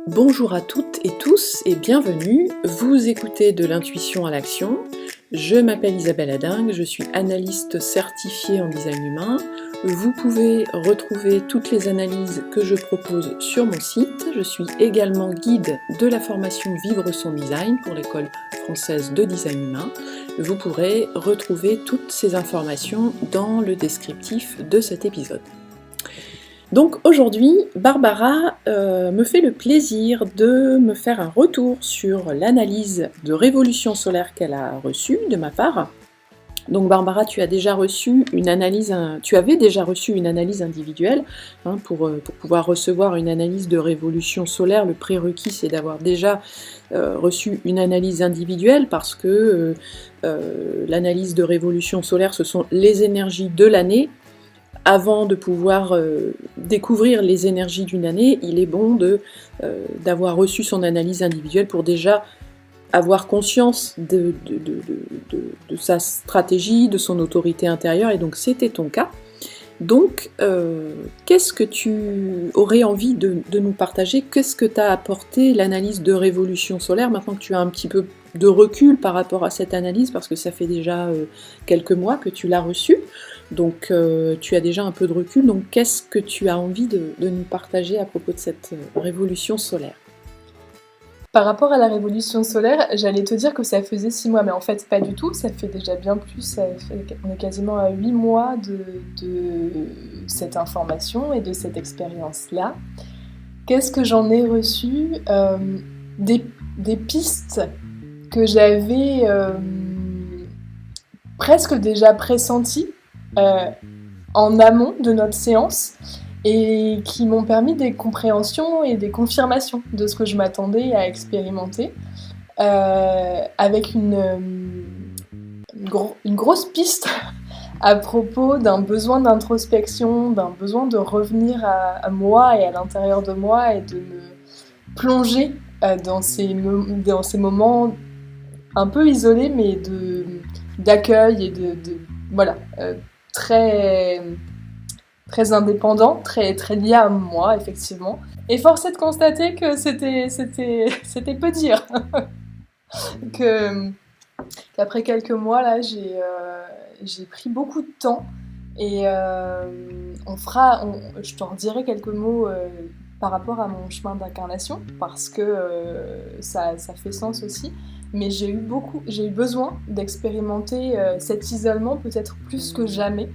Bonjour à toutes et tous et bienvenue, vous écoutez de l'intuition à l'action. Je m'appelle Isabelle Adingue, je suis analyste certifiée en design humain. Vous pouvez retrouver toutes les analyses que je propose sur mon site. Je suis également guide de la formation Vivre son design pour l'école française de design humain. Vous pourrez retrouver toutes ces informations dans le descriptif de cet épisode. Donc aujourd'hui, Barbara me fait le plaisir de me faire un retour sur l'analyse de révolution solaire qu'elle a reçue de ma part. Donc Barbara, tu avais déjà reçu une analyse individuelle. Pour pouvoir recevoir une analyse de révolution solaire, le prérequis c'est d'avoir déjà reçu une analyse individuelle parce que l'analyse de révolution solaire, ce sont les énergies de l'année. Avant de pouvoir découvrir les énergies d'une année, il est bon d'avoir reçu son analyse individuelle pour déjà avoir conscience de sa stratégie, de son autorité intérieure, et donc c'était ton cas. Donc, qu'est-ce que tu aurais envie de nous partager? Qu'est-ce que t'a apporté l'analyse de révolution solaire, maintenant que tu as un petit peu de recul par rapport à cette analyse, parce que ça fait déjà quelques mois que tu l'as reçue, donc tu as déjà un peu de recul, donc qu'est-ce que tu as envie de nous partager à propos de cette révolution solaire? Par rapport à la révolution solaire, j'allais te dire que ça faisait 6 mois, mais en fait pas du tout, ça fait déjà bien plus, on est quasiment à 8 mois de cette information et de cette expérience-là. Qu'est-ce que j'en ai reçu? Des pistes que j'avais presque déjà pressenties en amont de notre séance, et qui m'ont permis des compréhensions et des confirmations de ce que je m'attendais à expérimenter, avec une grosse piste à propos d'un besoin d'introspection, d'un besoin de revenir à moi et à l'intérieur de moi et de me plonger dans ces moments un peu isolés, mais d'accueil et voilà, très indépendant, très lié à moi, effectivement. Et force est de constater que c'était peu dire. Qu'après quelques mois, là, j'ai pris beaucoup de temps. Et je t'en redirai quelques mots par rapport à mon chemin d'incarnation, parce que ça fait sens aussi. Mais j'ai eu besoin d'expérimenter cet isolement peut-être plus que jamais.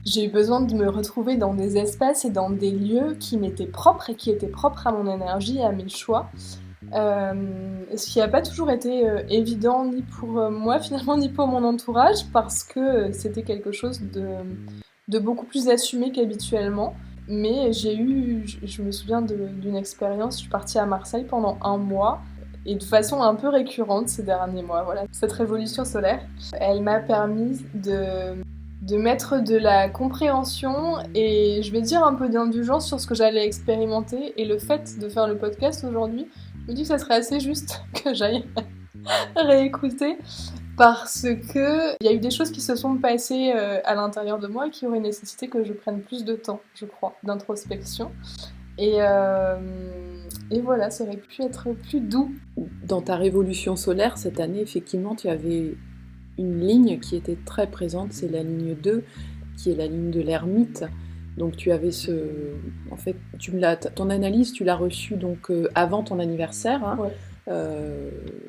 J'ai eu besoin de me retrouver dans des espaces et dans des lieux qui m'étaient propres et qui étaient propres à mon énergie et à mes choix. Ce qui n'a pas toujours été évident ni pour moi finalement ni pour mon entourage, parce que c'était quelque chose de beaucoup plus assumé qu'habituellement. Mais je me souviens d'une expérience, je suis partie à Marseille pendant 1 mois, et de façon un peu récurrente ces derniers mois. Voilà, cette révolution solaire, elle m'a permis de mettre de la compréhension et je vais dire un peu d'indulgence sur ce que j'allais expérimenter. Et le fait de faire le podcast aujourd'hui, je me dis que ça serait assez juste que j'aille réécouter, parce que il y a eu des choses qui se sont passées à l'intérieur de moi et qui auraient nécessité que je prenne plus de temps, je crois, d'introspection. Et voilà, ça aurait pu être plus doux. Dans ta révolution solaire, cette année, effectivement, tu avais une ligne qui était très présente, c'est la ligne 2, qui est la ligne de l'ermite. Donc tu avais en fait, ton analyse, tu l'as reçue donc avant ton anniversaire. Hein. Ouais.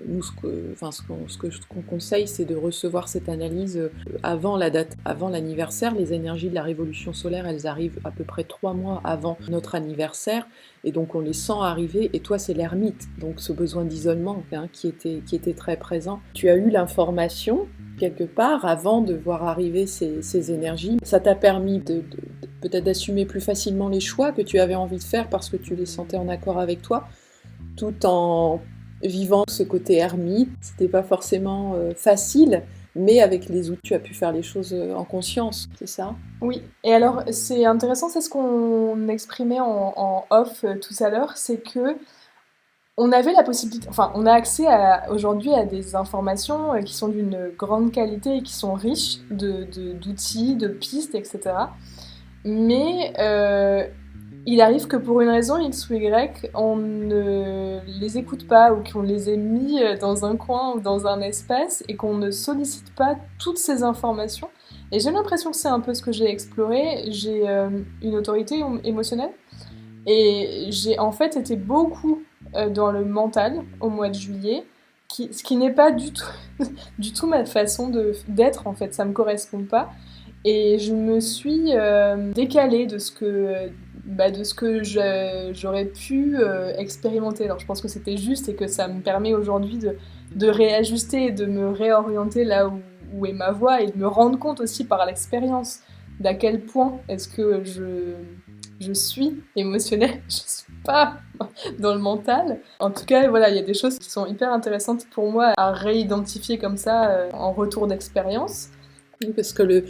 Nous, ce qu'on conseille, c'est de recevoir cette analyse avant la date, avant l'anniversaire. Les énergies de la révolution solaire, elles arrivent à peu près 3 mois avant notre anniversaire, et donc on les sent arriver. Et toi, c'est l'ermite, donc ce besoin d'isolement qui était très présent. Tu as eu l'information quelque part avant de voir arriver ces énergies. Ça t'a permis peut-être d'assumer plus facilement les choix que tu avais envie de faire parce que tu les sentais en accord avec toi, tout en vivant ce côté ermite. C'était pas forcément facile, mais avec les outils, tu as pu faire les choses en conscience, c'est ça? Oui, et alors c'est intéressant, c'est ce qu'on exprimait en off tout à l'heure, c'est que on avait la possibilité, enfin on a accès aujourd'hui à des informations qui sont d'une grande qualité et qui sont riches d'outils, de pistes, etc. Mais il arrive que pour une raison X ou Y, on ne les écoute pas ou qu'on les ait mis dans un coin ou dans un espace et qu'on ne sollicite pas toutes ces informations. Et j'ai l'impression que c'est un peu ce que j'ai exploré. J'ai une autorité émotionnelle et j'ai en fait été beaucoup dans le mental au mois de juillet, ce qui n'est pas du tout, du tout ma façon d'être en fait, ça me correspond pas. Et je me suis décalée de ce que j'aurais pu expérimenter. Alors je pense que c'était juste et que ça me permet aujourd'hui de réajuster et de me réorienter là où est ma voie et de me rendre compte aussi par l'expérience d'à quel point est-ce que je suis émotionnelle, je suis pas dans le mental. En tout cas, voilà, il y a des choses qui sont hyper intéressantes pour moi à réidentifier comme ça en retour d'expérience. Oui, parce que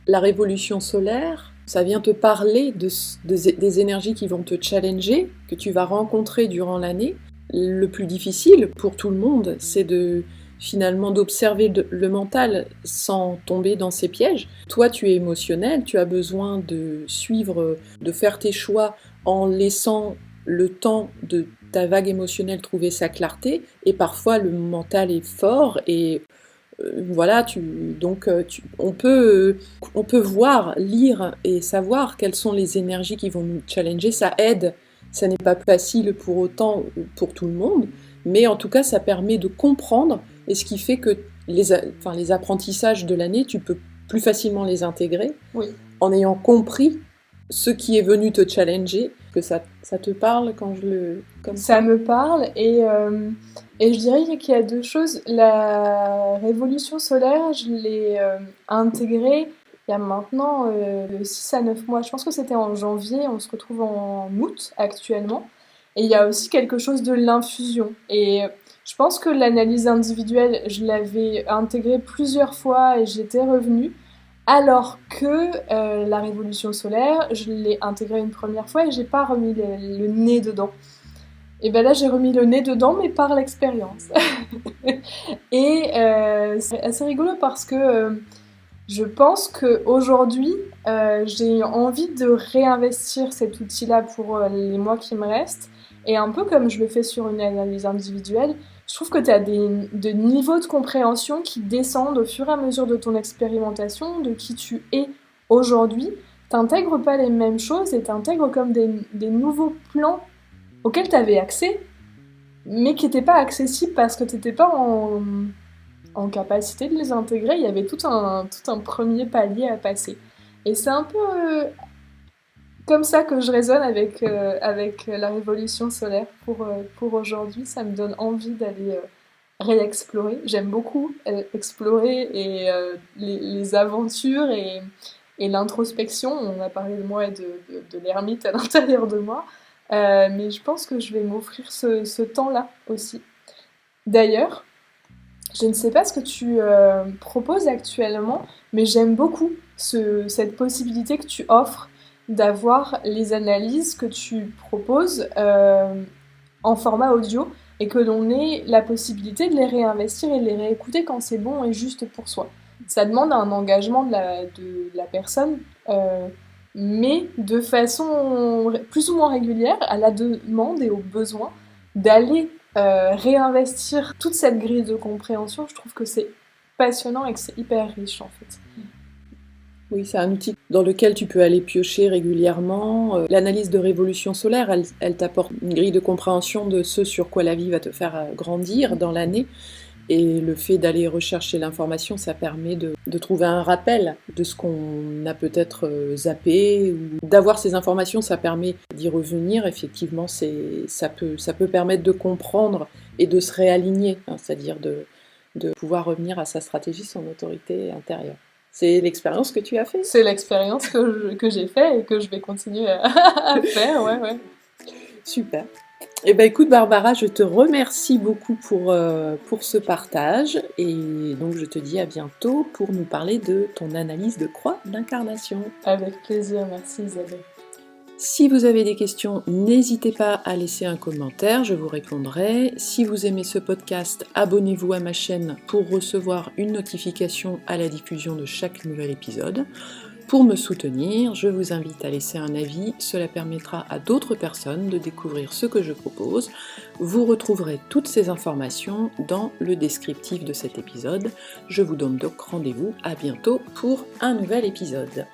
la révolution solaire, ça vient te parler des énergies qui vont te challenger, que tu vas rencontrer durant l'année. Le plus difficile pour tout le monde, c'est finalement d'observer le mental sans tomber dans ses pièges. Toi, tu es émotionnel, tu as besoin de suivre, de faire tes choix en laissant le temps de ta vague émotionnelle trouver sa clarté, et parfois le mental est fort et voilà, on peut voir, lire et savoir quelles sont les énergies qui vont nous challenger. Ça aide, ça n'est pas facile pour autant pour tout le monde, mais en tout cas, ça permet de comprendre, et ce qui fait que les apprentissages de l'année, tu peux plus facilement les intégrer, Oui. En ayant compris ce qui est venu te challenger. Que ça te parle quand je le... Comme ça me parle, et je dirais qu'il y a deux choses. La révolution solaire, je l'ai intégrée il y a maintenant 6 à 9 mois. Je pense que c'était en janvier, on se retrouve en août actuellement. Et il y a aussi quelque chose de l'infusion. Et je pense que l'analyse individuelle, je l'avais intégrée plusieurs fois et j'étais revenue. Alors que la révolution solaire, je l'ai intégrée une première fois et j'ai pas remis le nez dedans. Et ben là, j'ai remis le nez dedans, mais par l'expérience. Et c'est assez rigolo parce que je pense qu'aujourd'hui, j'ai envie de réinvestir cet outil-là pour les mois qui me restent. Et un peu comme je le fais sur une analyse individuelle, je trouve que tu as des niveaux de compréhension qui descendent au fur et à mesure de ton expérimentation, de qui tu es aujourd'hui. Tu n'intègres pas les mêmes choses et tu intègres comme des nouveaux plans auxquels tu avais accès, mais qui n'étaient pas accessibles parce que tu n'étais pas en capacité de les intégrer. Il y avait tout un premier palier à passer. Et c'est un peu comme ça que je raisonne avec la révolution solaire pour aujourd'hui. Ça me donne envie d'aller réexplorer. J'aime beaucoup explorer et les aventures et l'introspection. On a parlé de moi et de l'ermite à l'intérieur de moi. Mais je pense que je vais m'offrir ce temps-là aussi. D'ailleurs, je ne sais pas ce que tu proposes actuellement, mais j'aime beaucoup cette possibilité que tu offres d'avoir les analyses que tu proposes en format audio et que l'on ait la possibilité de les réinvestir et de les réécouter quand c'est bon et juste pour soi. Ça demande un engagement de la personne, mais de façon plus ou moins régulière, à la demande et au besoin, d'aller réinvestir toute cette grille de compréhension. Je trouve que c'est passionnant et que c'est hyper riche en fait. Oui, c'est un outil dans lequel tu peux aller piocher régulièrement. L'analyse de révolution solaire, elle t'apporte une grille de compréhension de ce sur quoi la vie va te faire grandir dans l'année. Et le fait d'aller rechercher l'information, ça permet de trouver un rappel de ce qu'on a peut-être zappé. Ou d'avoir ces informations, ça permet d'y revenir. Effectivement, ça peut permettre de comprendre et de se réaligner, c'est-à-dire de pouvoir revenir à sa stratégie, son autorité intérieure. C'est l'expérience que tu as fait. C'est l'expérience que j'ai fait et que je vais continuer à faire, ouais. Super. Eh ben écoute Barbara, je te remercie beaucoup pour ce partage et donc je te dis à bientôt pour nous parler de ton analyse de croix d'incarnation. Avec plaisir, merci Isabelle. Si vous avez des questions, n'hésitez pas à laisser un commentaire, je vous répondrai. Si vous aimez ce podcast, abonnez-vous à ma chaîne pour recevoir une notification à la diffusion de chaque nouvel épisode. Pour me soutenir, je vous invite à laisser un avis, cela permettra à d'autres personnes de découvrir ce que je propose. Vous retrouverez toutes ces informations dans le descriptif de cet épisode. Je vous donne donc rendez-vous à bientôt pour un nouvel épisode.